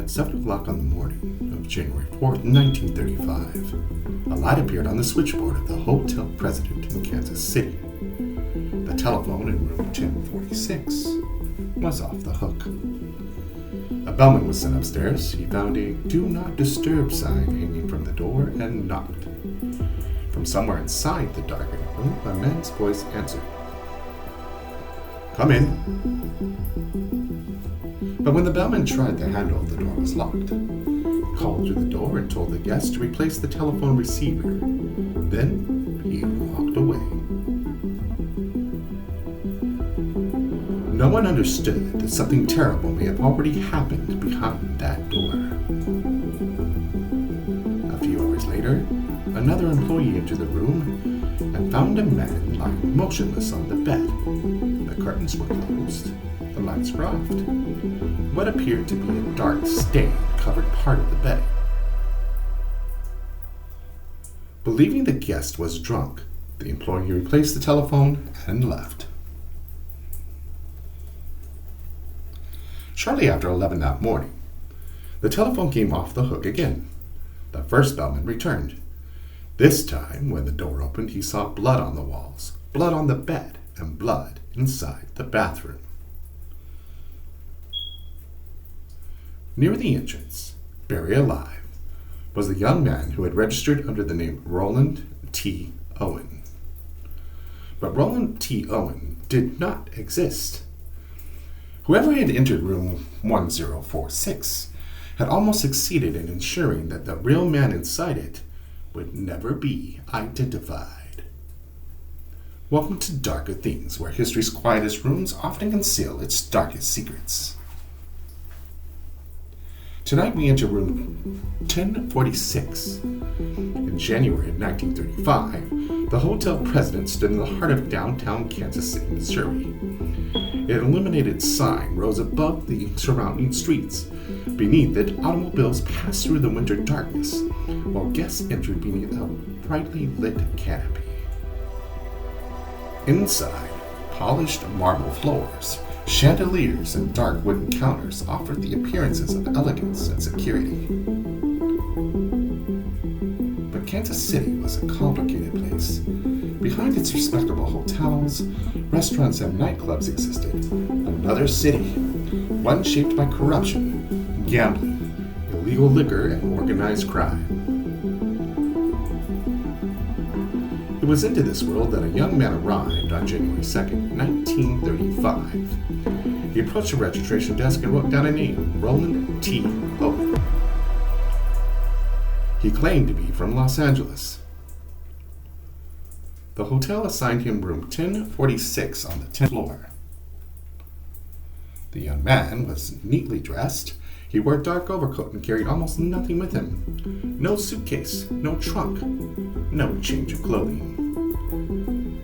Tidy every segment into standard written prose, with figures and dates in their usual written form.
At 7 o'clock on the morning of January 4th, 1935, a light appeared on the switchboard of the hotel president in Kansas City. The telephone in room 1046 was off the hook. A bellman was sent upstairs. He found a "Do Not Disturb" sign hanging from the door and knocked. From somewhere inside the darkened room, a man's voice answered, "Come in." But when the bellman tried the handle, the door was locked. He called through the door and told the guest to replace the telephone receiver. Then he walked away. No one understood that something terrible may have already happened behind that door. A few hours later, another employee entered the room and found a man lying motionless on the bed. The curtains were closed, the lights were off. What appeared to be a dark stain covered part of the bedding. Believing the guest was drunk, the employee replaced the telephone and left. Shortly after 11 that morning, the telephone came off the hook again. The first bellman returned. This time, when the door opened, he saw blood on the walls, blood on the bed, and blood inside the bathroom. Near the entrance, buried alive, was the young man who had registered under the name Roland T. Owen. But Roland T. Owen did not exist. Whoever had entered room 1046 had almost succeeded in ensuring that the real man inside it would never be identified. Welcome to Darker Things, where history's quietest rooms often conceal its darkest secrets. Tonight we enter room 1046. In January of 1935, the hotel president stood in the heart of downtown Kansas City, Missouri. An illuminated sign rose above the surrounding streets. Beneath it, automobiles passed through the winter darkness, while guests entered beneath a brightly lit canopy. Inside, polished marble floors, chandeliers, and dark wooden counters offered the appearances of elegance and security. But Kansas City was a complicated place. Behind its respectable hotels, restaurants, and nightclubs existed another city, one shaped by corruption, gambling, illegal liquor, and organized crime. It was into this world that a young man arrived on January 2nd, 1935. He approached the registration desk and wrote down a name, Roland T. Owen. He claimed to be from Los Angeles. The hotel assigned him room 1046 on the 10th floor. The young man was neatly dressed. He wore a dark overcoat and carried almost nothing with him. No suitcase, no trunk, no change of clothing.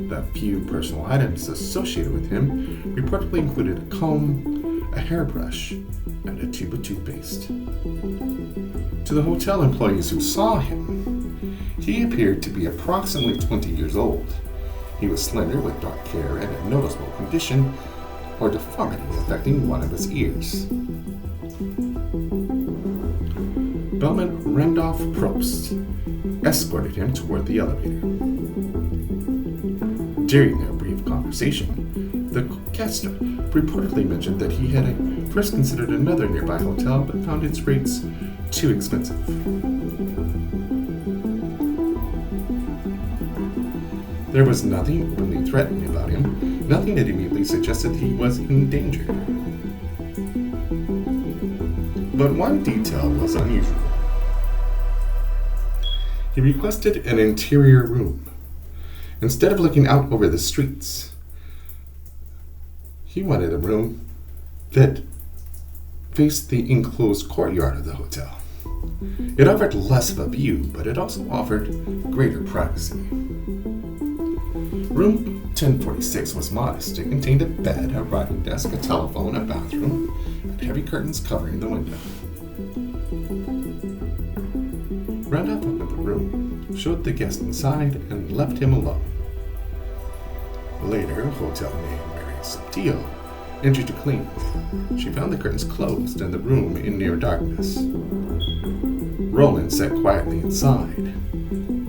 The few personal items associated with him reportedly included a comb, a hairbrush, and a tube of toothpaste. To the hotel employees who saw him, he appeared to be approximately 20 years old. He was slender with dark hair and a noticeable condition or deformity affecting one of his ears. Bellman Randolph Probst escorted him toward the elevator. During their brief conversation, the guest reportedly mentioned that he had first considered another nearby hotel but found its rates too expensive. There was nothing openly threatening about him, nothing that immediately suggested he was in danger. But one detail was unusual. He requested an interior room. Instead of looking out over the streets, he wanted a room that faced the enclosed courtyard of the hotel. It offered less of a view, but it also offered greater privacy. Room 1046 was modest. It contained a bed, a writing desk, a telephone, a bathroom, and heavy curtains covering the window. Randolph opened the room, showed the guest inside, and left him alone. Later, hotel maid Mary Subtillo entry to clean. She found the curtains closed and the room in near darkness. Roland sat quietly inside.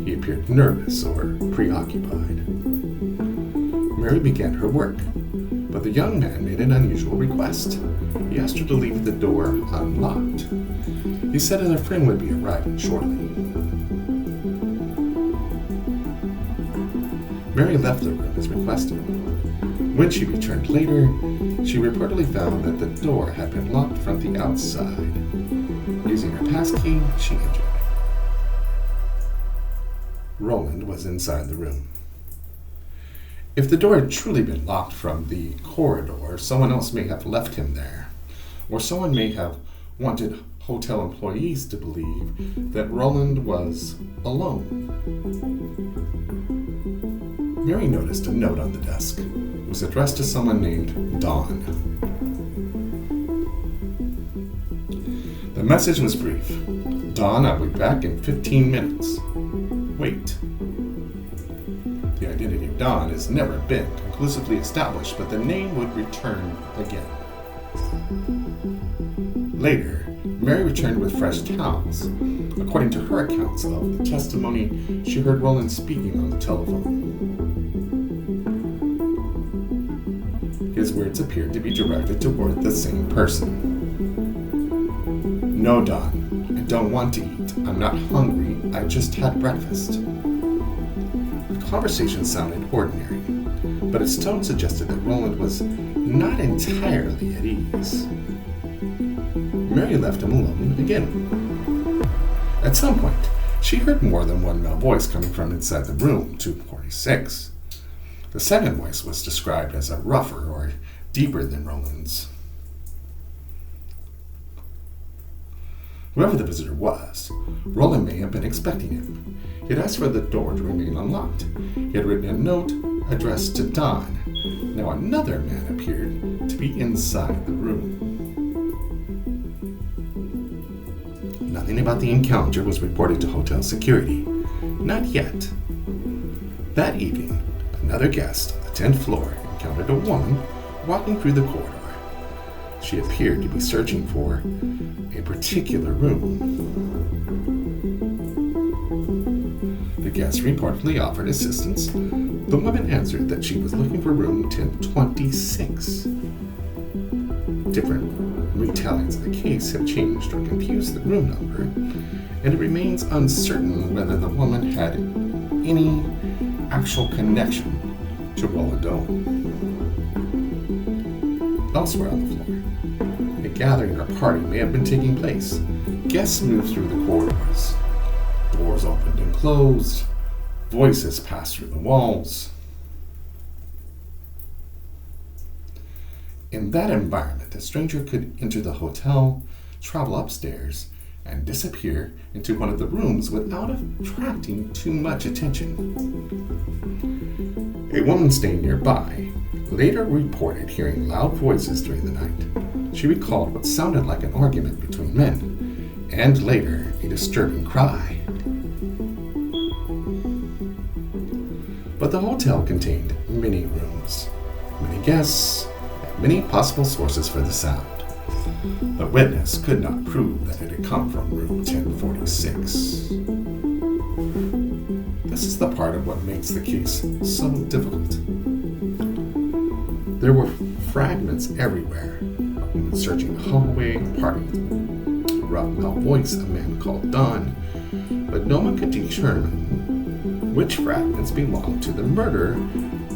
He appeared nervous or preoccupied. Mary began her work, but the young man made an unusual request. He asked her to leave the door unlocked. He said that a friend would be arriving shortly. Mary left the room as requested. When she returned later, she reportedly found that the door had been locked from the outside. Using her passkey, she entered. Roland was inside the room. If the door had truly been locked from the corridor, someone else may have left him there, or someone may have wanted hotel employees to believe that Roland was alone. Mary noticed a note on the desk. It was addressed to someone named Dawn. The message was brief. Dawn, I'll be back in 15 minutes. Wait. The identity of Dawn has never been conclusively established, but the name would return again. Later, Mary returned with fresh towels. According to her accounts of the testimony, she heard Roland speaking on the telephone. His words appeared to be directed toward the same person. No, Dawn, I don't want to eat. I'm not hungry. I just had breakfast. The conversation sounded ordinary, but its tone suggested that Roland was not entirely at ease. Mary left him alone again. At some point, she heard more than one male voice coming from inside the room, 246. The second voice was described as a rougher or deeper than Roland's. Whoever the visitor was, Roland may have been expecting him. He had asked for the door to remain unlocked. He had written a note addressed to Dawn. Now another man appeared to be inside the room. Nothing about the encounter was reported to hotel security. Not yet. That evening, another guest on the 10th floor encountered a woman walking through the corridor. She appeared to be searching for a particular room. The guest reportedly offered assistance. The woman answered that she was looking for room 1026. Different retellings of the case have changed or confused the room number, and it remains uncertain whether the woman had any actual connection to Roland Owen. Elsewhere on the floor, a gathering or party may have been taking place. Guests moved through the corridors. Doors opened and closed. Voices passed through the walls. In that environment, a stranger could enter the hotel, travel upstairs, and disappear into one of the rooms without attracting too much attention. A woman staying nearby later reported hearing loud voices during the night. She recalled what sounded like an argument between men, and later a disturbing cry. But the hotel contained many rooms, many guests, and many possible sources for the sound. The witness could not prove that it had come from room 1046. This is the part of what makes the case so difficult. There were fragments everywhere. A woman searching the hallway, a party, a rough male voice, a man called Don, but no one could determine which fragments belonged to the murder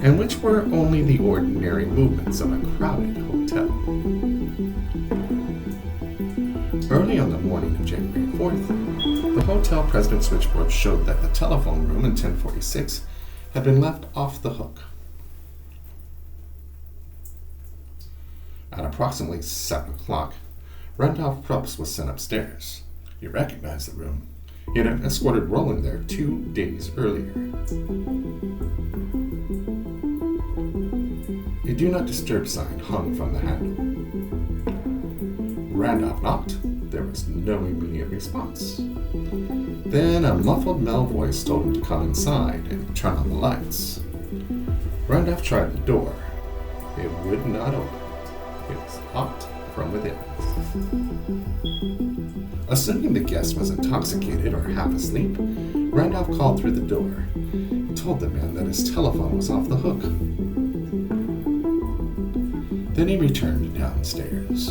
and which were only the ordinary movements of a crowded hotel. Early on the morning of January 4th, the hotel president's switchboard showed that the telephone room in 1046 had been left off the hook. At approximately 7 o'clock, Randolph Probst was sent upstairs. He recognized the room. He had escorted Roland there 2 days earlier. A do not disturb sign hung from the handle. Randolph knocked. There was no immediate response. Then a muffled male voice told him to come inside and turn on the lights. Randolph tried the door. It would not open. It was locked from within. Assuming the guest was intoxicated or half asleep, Randolph called through the door. He told the man that his telephone was off the hook. Then he returned downstairs.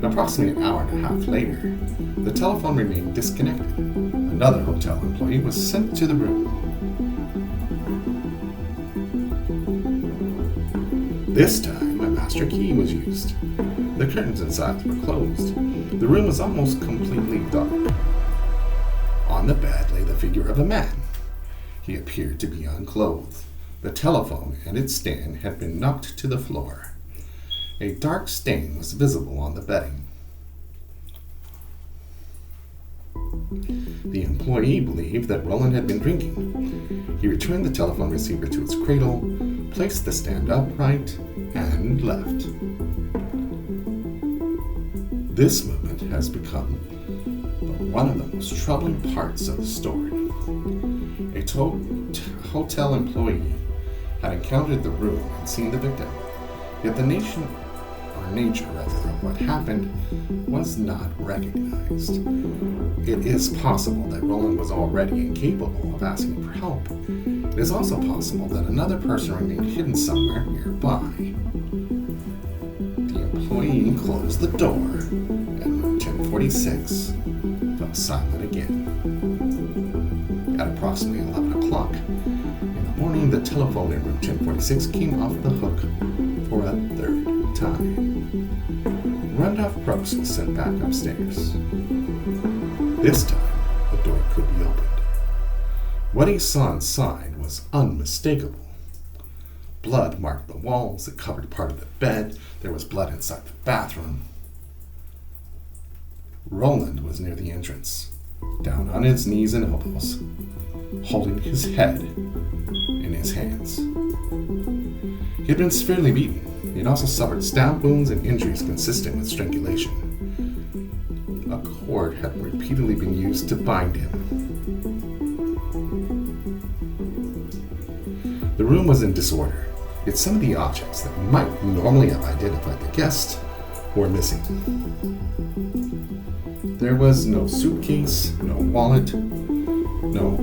Approximately an hour and a half later, the telephone remained disconnected. Another hotel employee was sent to the room. This time, a master key was used. The curtains inside were closed. The room was almost completely dark. On the bed lay the figure of a man. He appeared to be unclothed. The telephone and its stand had been knocked to the floor. A dark stain was visible on the bedding. The employee believed that Roland had been drinking. He returned the telephone receiver to its cradle, placed the stand upright, and left. This moment has become one of the most troubling parts of the story. A hotel employee had encountered the room and seen the victim, yet the nature of what happened was not recognized. It is possible that Roland was already incapable of asking for help. It is also possible that another person remained hidden somewhere nearby. The employee closed the door, and room 1046 fell silent again. At approximately 11 o'clock in the morning, the telephone in room 1046 came off the hook for a third time. Randolph Probst was sent back upstairs. This time, the door could be opened. What he saw inside was unmistakable. Blood marked the walls, it covered part of the bed, there was blood inside the bathroom. Roland was near the entrance, down on his knees and elbows, holding his head in his hands. He had been severely beaten. He had also suffered stab wounds and injuries consistent with strangulation. A cord had repeatedly been used to bind him. The room was in disorder, yet some of the objects that might normally have identified the guest were missing. There was no suitcase, no wallet, no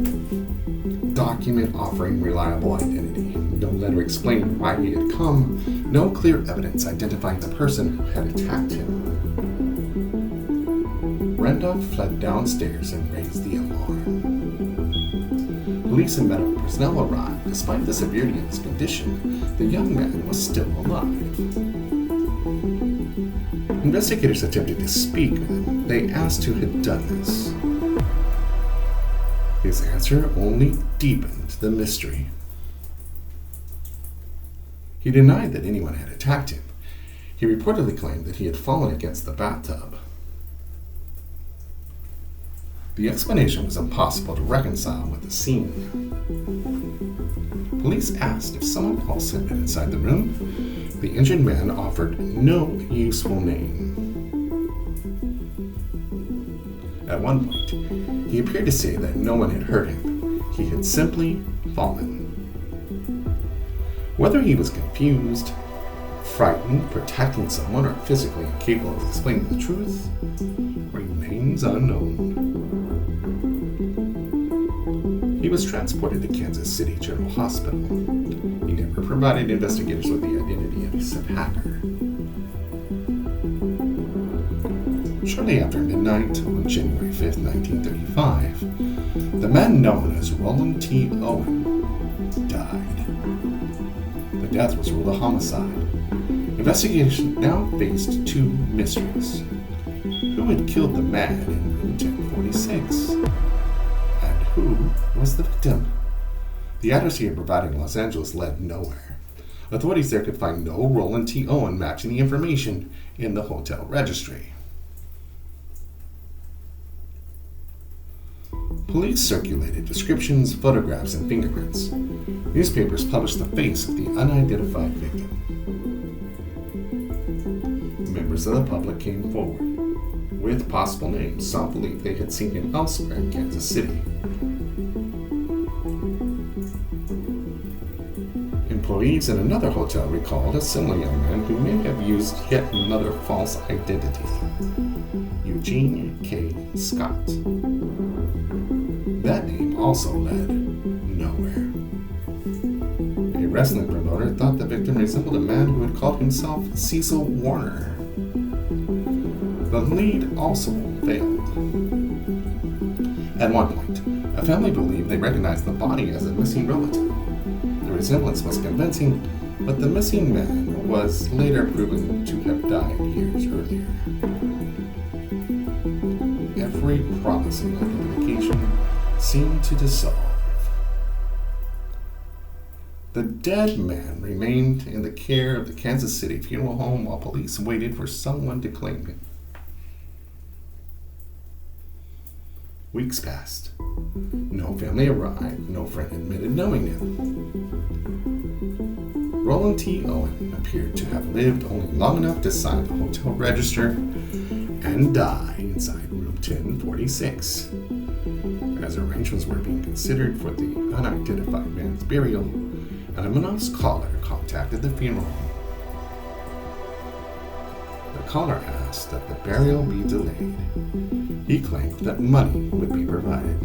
document offering reliable identity, no letter explaining why he had come, no clear evidence identifying the person who had attacked him. Randolph fled downstairs and raised the alarm. Police and medical personnel arrived. Despite the severity of his condition, the young man was still alive. Investigators attempted to speak with him. They asked who had done this. His answer only deepened the mystery. He denied that anyone had attacked him. He reportedly claimed that he had fallen against the bathtub. The explanation was impossible to reconcile with the scene. Police asked if someone else had been inside the room. The injured man offered no useful name. At one point, he appeared to say that no one had hurt him. He had simply fallen. Whether he was confused, frightened, protecting someone, or physically incapable of explaining the truth remains unknown. He was transported to Kansas City General Hospital. He never provided investigators with the identity of his attacker. Shortly after midnight on January 5th, 1935, the man known as Roland T. Owen died. The death was ruled a homicide. Investigation now faced two mysteries. Who had killed the man in room 1046? And who was the victim? The address he had provided in Los Angeles led nowhere. Authorities there could find no Roland T. Owen matching the information in the hotel registry. Police circulated descriptions, photographs, and fingerprints. Newspapers published the face of the unidentified victim. Members of the public came forward. With possible names, some believed they had seen him elsewhere in Kansas City. Employees in another hotel recalled a similar young man who may have used yet another false identity, Eugene K. Scott. That name also led nowhere. A wrestling promoter thought the victim resembled a man who had called himself Cecil Warner. The lead also failed. At one point, a family believed they recognized the body as a missing relative. The resemblance was convincing, but the missing man was later proven to have died years earlier. Every promising identification seemed to dissolve. The dead man remained in the care of the Kansas City funeral home while police waited for someone to claim him. Weeks passed. No family arrived, no friend admitted knowing him. Roland T. Owen appeared to have lived only long enough to sign the hotel register and die inside room 1046. As arrangements were being considered for the unidentified man's burial, an anonymous caller contacted the funeral home. The caller asked that the burial be delayed. He claimed that money would be provided.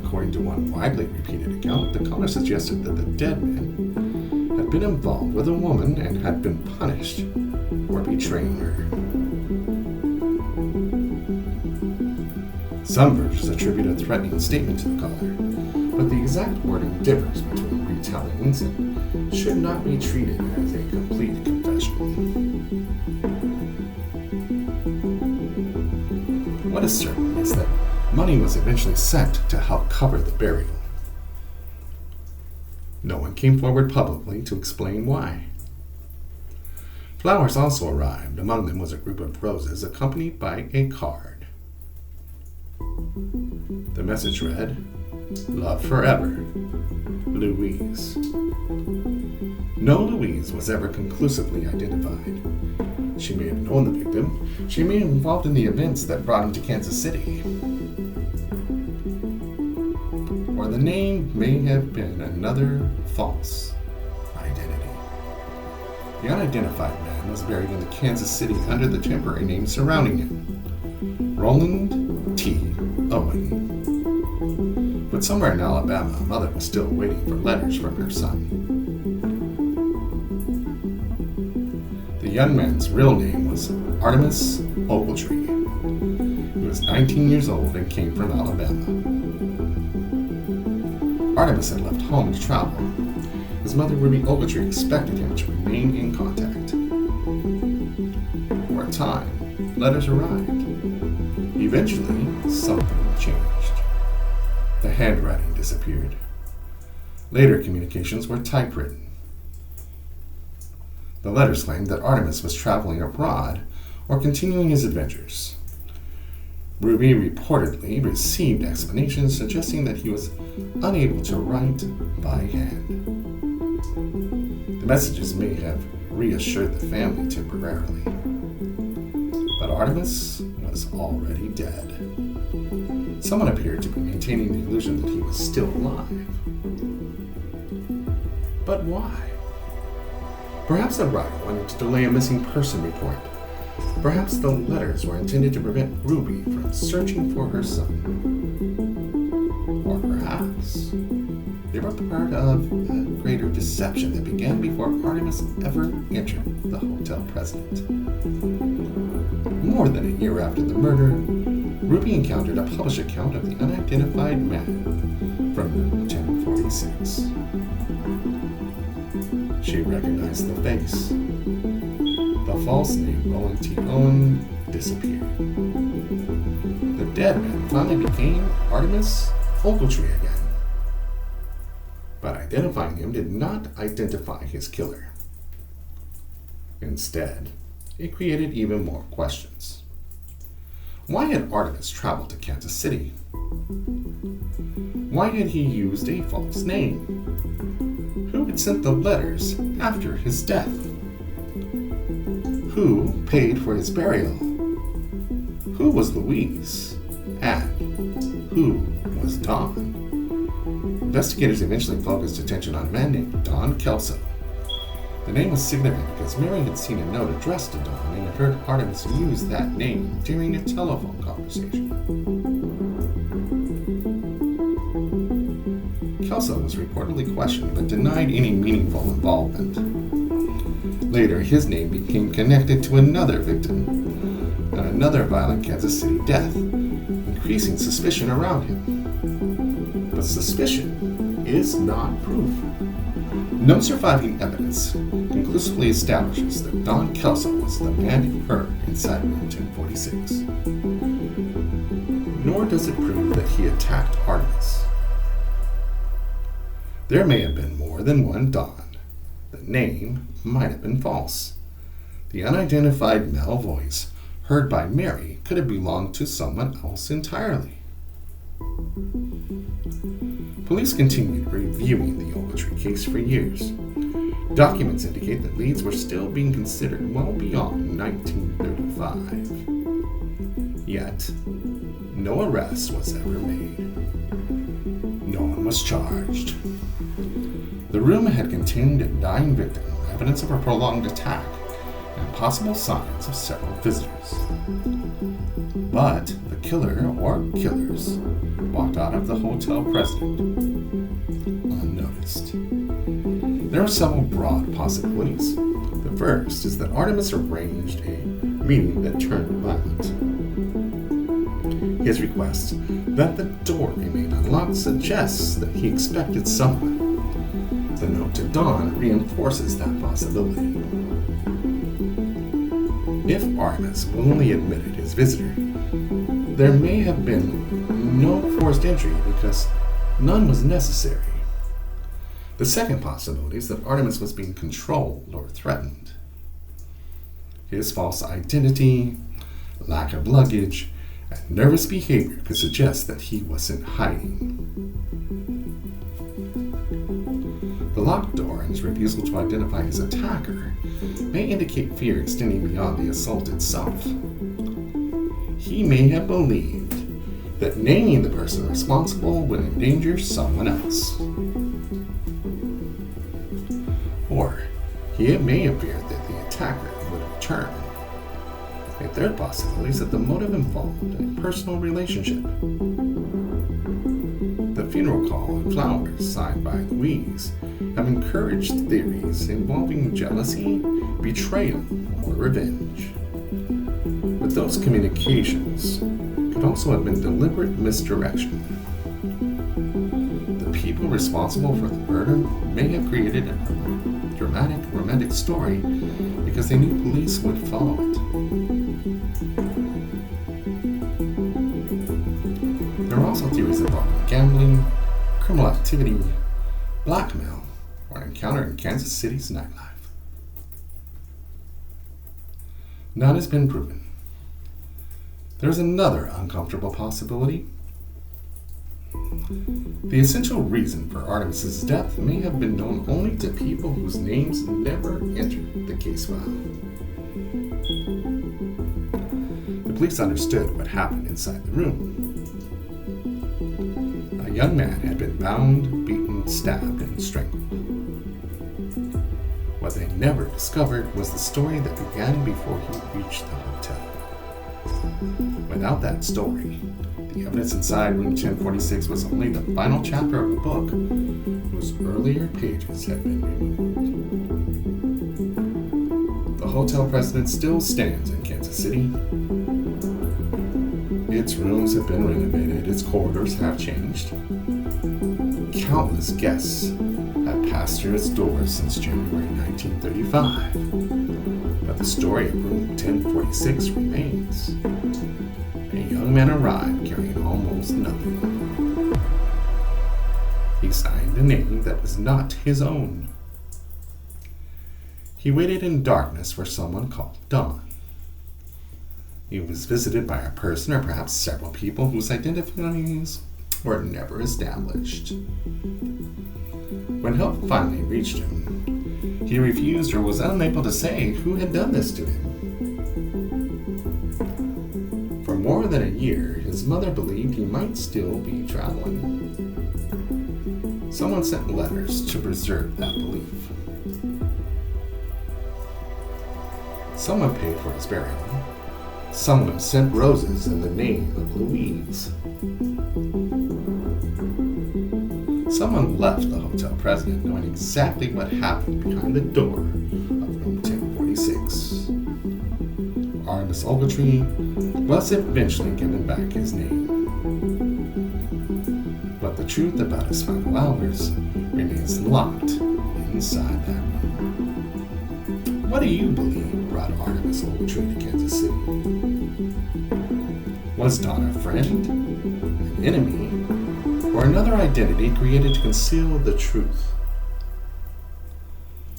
According to one widely repeated account, the caller suggested that the dead man had been involved with a woman and had been punished for betraying her. Some versions attribute a threatening statement to the caller, but the exact wording differs between retellings and should not be treated as a complete confession. What is certain is that money was eventually sent to help cover the burial. No one came forward publicly to explain why. Flowers also arrived. Among them was a group of roses accompanied by a card. The message read, "Love forever, Louise." No Louise was ever conclusively identified. She may have known the victim. She may have been involved in the events that brought him to Kansas City. Or the name may have been another false identity. The unidentified man was buried in Kansas City under the temporary name surrounding him, Roland T. Owen. But somewhere in Alabama, a mother was still waiting for letters from her son. The young man's real name was Artemus Ogletree. He was 19 years old and came from Alabama. Artemus had left home to travel. His mother, Ruby Ogletree, expected him to remain in contact. For a time, letters arrived. Eventually, something changed. The handwriting disappeared. Later communications were typewritten. The letters claimed that Artemus was traveling abroad or continuing his adventures. Ruby reportedly received explanations suggesting that he was unable to write by hand. The messages may have reassured the family temporarily, but Artemus was already dead. Someone appeared to be maintaining the illusion that he was still alive. But why? Perhaps the writer wanted to delay a missing person report. Perhaps the letters were intended to prevent Ruby from searching for her son. Or perhaps they were part of a greater deception that began before Artemus ever entered the hotel president. More than a year after the murder, Ruby encountered a published account of the unidentified man from room 1046. She recognized the face. The false name Roland T. Owen disappeared. The dead man finally became Artemus Ogletree again. But identifying him did not identify his killer. Instead, it created even more questions. Why had Artemus traveled to Kansas City? Why had he used a false name? Who had sent the letters after his death? Who paid for his burial? Who was Louise? And who was Dawn? Investigators eventually focused attention on a man named Don Kelso. The name was significant because Mary had seen a note addressed to Don and had heard Artemus use that name during a telephone conversation. Kelso was reportedly questioned but denied any meaningful involvement. Later, his name became connected to another victim and another violent Kansas City death, increasing suspicion around him. But suspicion is not proof. No surviving evidence conclusively establishes that Don Kelso was the man who heard inside room 1046. Nor does it prove that he attacked Artemus. There may have been more than one Don. The name might have been false. The unidentified male voice heard by Mary could have belonged to someone else entirely. Police continued reviewing the Ogletree case for years. Documents indicate that leads were still being considered well beyond 1935. Yet, no arrest was ever made. No one was charged. The room had contained a dying victim, evidence of a prolonged attack, and possible signs of several visitors. But the killer or killers walked out of the hotel president unnoticed. There are several broad possibilities. The first is that Artemus arranged a meeting that turned violent. His request that the door remain unlocked suggests that he expected someone. The note to Don reinforces that possibility. If Artemus willingly admitted his visitor, there may have been no forced entry because none was necessary. The second possibility is that Artemus was being controlled or threatened. His false identity, lack of luggage, and nervous behavior could suggest that he was in hiding. The locked door and his refusal to identify his attacker may indicate fear extending beyond the assault itself. He may have believed that naming the person responsible would endanger someone else. Or it may have feared that the attacker would return. A third possibility is that the motive involved a personal relationship. The funeral call and flowers signed by Louise have encouraged theories involving jealousy, betrayal, or revenge. But those communications could also have been deliberate misdirection. The people responsible for the murder may have created a dramatic romantic story because they knew police would follow it. There are also theories involving gambling, criminal activity, blackmail, or an encounter in Kansas City's nightlife. None has been proven. There's another uncomfortable possibility. The essential reason for Artemis's death may have been known only to people whose names never entered the case file. The police understood what happened inside the room. A young man had been bound, beaten, stabbed, and strangled. What they never discovered was the story that began before he reached the hotel. Without that story, the evidence inside room 1046 was only the final chapter of a book whose earlier pages had been removed. The hotel president still stands in Kansas City. Its rooms have been renovated, its corridors have changed. Countless guests have passed through its doors since January 1935. But the story of room 1046 remains. A young man arrived carrying almost nothing. He signed a name that was not his own. He waited in darkness for someone called Don. He was visited by a person or perhaps several people whose identities were never established. When help finally reached him, he refused or was unable to say who had done this to him. For more than a year, his mother believed he might still be traveling. Someone sent letters to preserve that belief. Someone paid for his burial. Someone sent roses in the name of Louise. Someone left the hotel president knowing exactly what happened behind the door of room 1046. Artemus Ogletree was eventually given back his name. But the truth about his final hours remains locked inside that room. What do you believe brought Artemus Ogletree to Kansas City? Was Don a friend, an enemy, or another identity created to conceal the truth?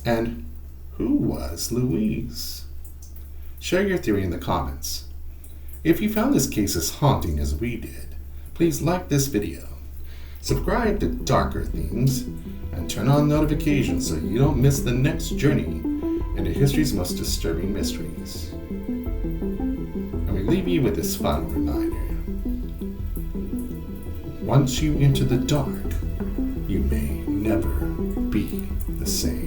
And who was Louise? Share your theory in the comments. If you found this case as haunting as we did, please like this video, subscribe to Darker Themes, and turn on notifications so you don't miss the next journey into history's most disturbing mysteries. And we leave you with this final reminder. Once you enter the dark, you may never be the same.